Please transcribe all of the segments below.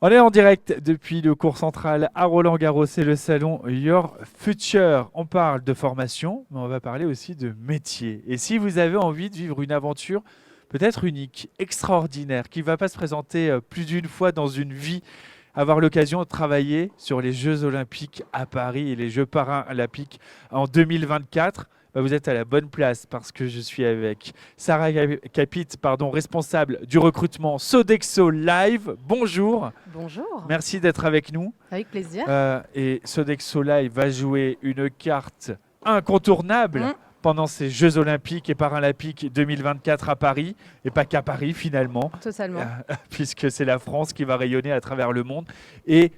On est en direct depuis le cours central à Roland-Garros et le salon Your Future. On parle de formation, mais on va parler aussi de métier. Et si vous avez envie de vivre une aventure peut-être unique, extraordinaire, qui ne va pas se présenter plus d'une fois dans une vie, avoir l'occasion de travailler sur les Jeux Olympiques à Paris et les Jeux Paralympiques en 2024, vous êtes à la bonne place parce que je suis avec Sarah Capit, responsable du recrutement Sodexo Live. Bonjour. Bonjour. Merci d'être avec nous. Avec plaisir. Et Sodexo Live va jouer une carte incontournable pendant ces Jeux Olympiques et Paralympiques 2024 à Paris, et pas qu'à Paris finalement. Totalement. Puisque c'est la France qui va rayonner à travers le monde. Et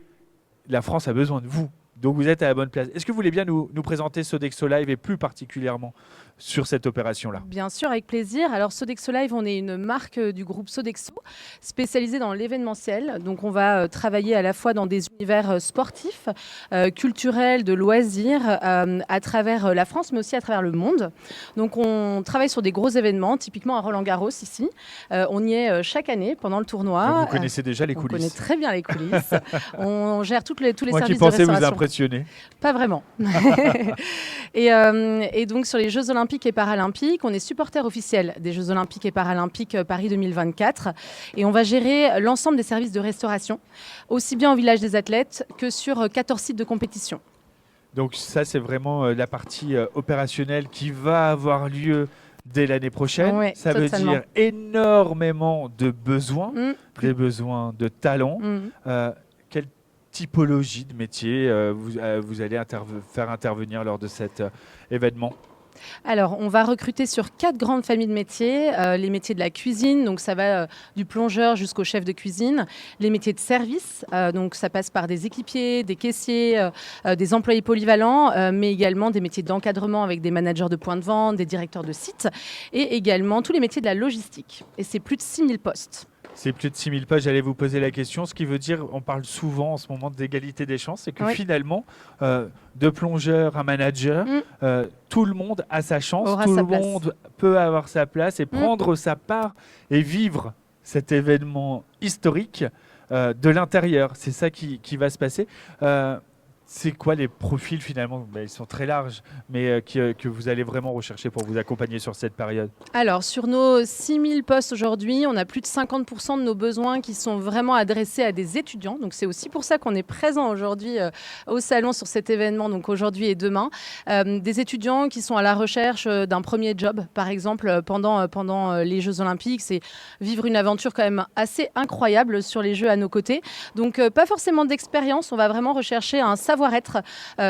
la France a besoin de vous. Donc vous êtes à la bonne place. Est-ce que vous voulez bien nous présenter Sodexo Live et plus particulièrement sur cette opération-là? Bien sûr, avec plaisir. Alors Sodexo Live, on est une marque du groupe Sodexo spécialisée dans l'événementiel. Donc on va travailler à la fois dans des univers sportifs, culturels, de loisirs, à travers la France, mais aussi à travers le monde. Donc on travaille sur des gros événements, typiquement à Roland-Garros ici. On y est chaque année pendant le tournoi. Donc vous connaissez déjà les coulisses. On connaît très bien les coulisses. On gère tous les Moi services qui pensais de restauration. vous impressionner. Pas vraiment. et donc sur les Jeux Olympiques et Paralympiques, on est supporter officiel des Jeux Olympiques et Paralympiques Paris 2024 et on va gérer l'ensemble des services de restauration, aussi bien au village des athlètes que sur 14 sites de compétition. Donc ça, c'est vraiment la partie opérationnelle qui va avoir lieu dès l'année prochaine. Ouais, ça totalement. veut dire énormément de besoins, des besoins de talents. Quelle typologie de métier vous allez faire intervenir lors de cet événement? Alors, on va recruter sur 4 grandes familles de métiers. Les métiers de la cuisine, donc ça va du plongeur jusqu'au chef de cuisine. Les métiers de service, donc ça passe par des équipiers, des caissiers, des employés polyvalents, mais également des métiers d'encadrement avec des managers de points de vente, des directeurs de sites, et également tous les métiers de la logistique. Et c'est plus de 6000 postes. C'est plus de 6000 pages, j'allais vous poser la question. Ce qui veut dire, on parle souvent en ce moment d'égalité des chances, c'est que finalement, de plongeur à manager, tout le monde a sa chance, tout le monde peut avoir sa place et prendre sa part et vivre cet événement historique de l'intérieur. C'est ça qui va se passer. C'est quoi les profils finalement? Ils sont très larges, mais que vous allez vraiment rechercher pour vous accompagner sur cette période? Alors, sur nos 6000 postes aujourd'hui, on a plus de 50% de nos besoins qui sont vraiment adressés à des étudiants. Donc, c'est aussi pour ça qu'on est présent aujourd'hui au salon sur cet événement, donc aujourd'hui et demain. Des étudiants qui sont à la recherche d'un premier job, par exemple, pendant les Jeux Olympiques. C'est vivre une aventure quand même assez incroyable sur les Jeux à nos côtés. Donc, pas forcément d'expérience. On va vraiment rechercher un savoir-être,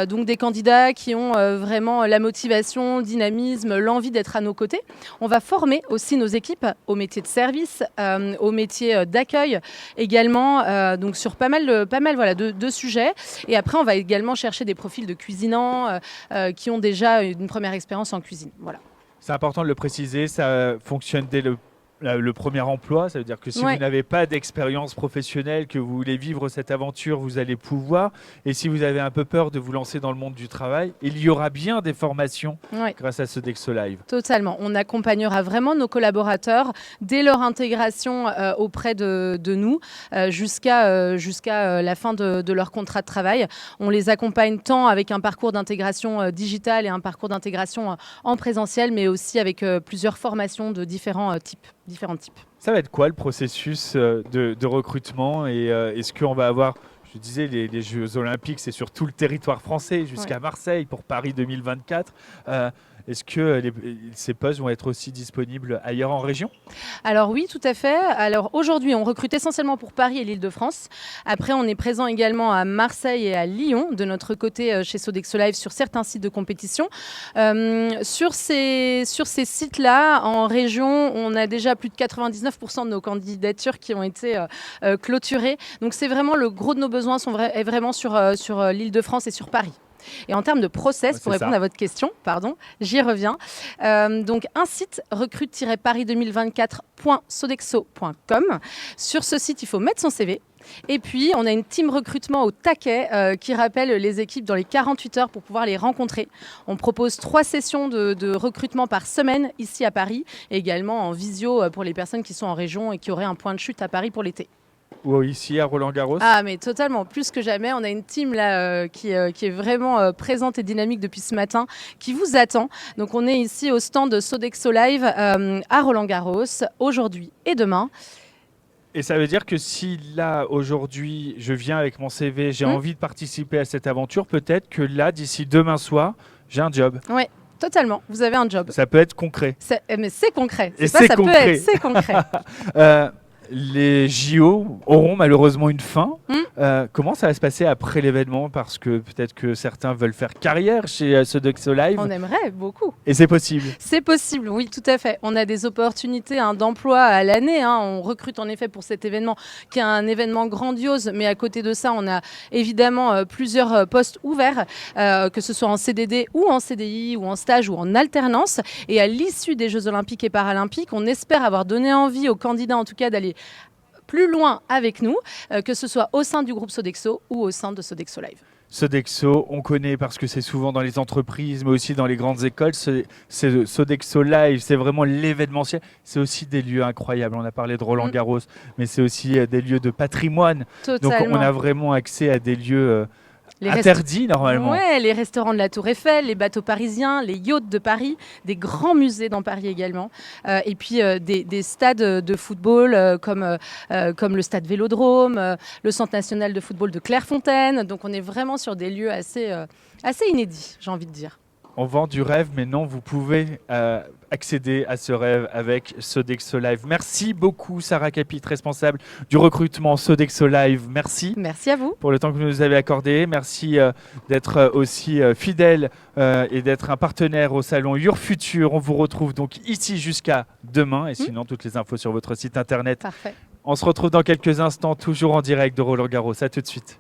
donc des candidats qui ont vraiment la motivation, le dynamisme, l'envie d'être à nos côtés. On va former aussi nos équipes au métier de service, au métier d'accueil également, donc sur pas mal de sujets. Et après, on va également chercher des profils de cuisinants qui ont déjà une première expérience en cuisine. Voilà. C'est important de le préciser, ça fonctionne dès le premier emploi, ça veut dire que si vous n'avez pas d'expérience professionnelle, que vous voulez vivre cette aventure, vous allez pouvoir. Et si vous avez un peu peur de vous lancer dans le monde du travail, il y aura bien des formations grâce à Sodexo Live. Totalement. On accompagnera vraiment nos collaborateurs dès leur intégration auprès de nous jusqu'à la fin de leur contrat de travail. On les accompagne tant avec un parcours d'intégration digitale et un parcours d'intégration en présentiel, mais aussi avec plusieurs formations de différents types. Ça va être quoi le processus de recrutement et est-ce qu'on va avoir, je disais, les Jeux Olympiques, c'est sur tout le territoire français jusqu'à Marseille pour Paris 2024. Est-ce que ces postes vont être aussi disponibles ailleurs en région? Alors oui, tout à fait. Alors aujourd'hui, on recrute essentiellement pour Paris et l'Île-de-France. Après, on est présent également à Marseille et à Lyon, de notre côté chez Sodexo Live, sur certains sites de compétition. Sur ces sites-là, en région, on a déjà plus de 99% de nos candidatures qui ont été clôturées. Donc c'est vraiment le gros de nos besoins est vraiment sur l'Île-de-France et sur Paris. Et en termes de process, pour répondre à votre question, j'y reviens. Donc un site recrute-paris2024.sodexo.com. Sur ce site, il faut mettre son CV. Et puis, on a une team recrutement au taquet qui rappelle les équipes dans les 48 heures pour pouvoir les rencontrer. On propose 3 sessions de recrutement par semaine ici à Paris et également en visio pour les personnes qui sont en région et qui auraient un point de chute à Paris pour l'été. ou ici à Roland-Garros? Ah, mais totalement, plus que jamais. On a une team là qui est vraiment présente et dynamique depuis ce matin, qui vous attend. Donc, on est ici au stand de Sodexo Live à Roland-Garros, aujourd'hui et demain. Et ça veut dire que si là, aujourd'hui, je viens avec mon CV, j'ai envie de participer à cette aventure, peut-être que là, d'ici demain soir, j'ai un job. Oui, totalement. Vous avez un job. Ça peut être concret. Mais c'est concret. Et C'est pas c'est ça peut concret. être, c'est concret. Les JO auront malheureusement une fin. Comment ça va se passer après l'événement? Parce que peut-être que certains veulent faire carrière chez Sodexo Live. On aimerait beaucoup. Et c'est possible. C'est possible, oui, tout à fait. On a des opportunités d'emploi à l'année. On recrute en effet pour cet événement qui est un événement grandiose. Mais à côté de ça, on a évidemment plusieurs postes ouverts, que ce soit en CDD ou en CDI ou en stage ou en alternance. Et à l'issue des Jeux Olympiques et Paralympiques, on espère avoir donné envie aux candidats, en tout cas, d'aller plus loin avec nous, que ce soit au sein du groupe Sodexo ou au sein de Sodexo Live. Sodexo, on connaît parce que c'est souvent dans les entreprises, mais aussi dans les grandes écoles. C'est Sodexo Live, c'est vraiment l'événementiel. C'est aussi des lieux incroyables. On a parlé de Roland-Garros, mais c'est aussi des lieux de patrimoine. Totalement. Donc on a vraiment accès à des lieux interdits normalement. Ouais, les restaurants de la Tour Eiffel, les bateaux parisiens, les yachts de Paris, des grands musées dans Paris également, et puis des stades de football comme le stade Vélodrome, le Centre national de football de Clairefontaine. Donc on est vraiment sur des lieux assez inédits, j'ai envie de dire. On vend du rêve, mais non, vous pouvez accéder à ce rêve avec Sodexo Live. Merci beaucoup, Sarah Capit, responsable du recrutement Sodexo Live. Merci. Merci à vous. Pour le temps que vous nous avez accordé. Merci d'être aussi fidèle et d'être un partenaire au salon Your Future. On vous retrouve donc ici jusqu'à demain. Et sinon, toutes les infos sur votre site internet. Parfait. On se retrouve dans quelques instants, toujours en direct de Roland-Garros. À tout de suite.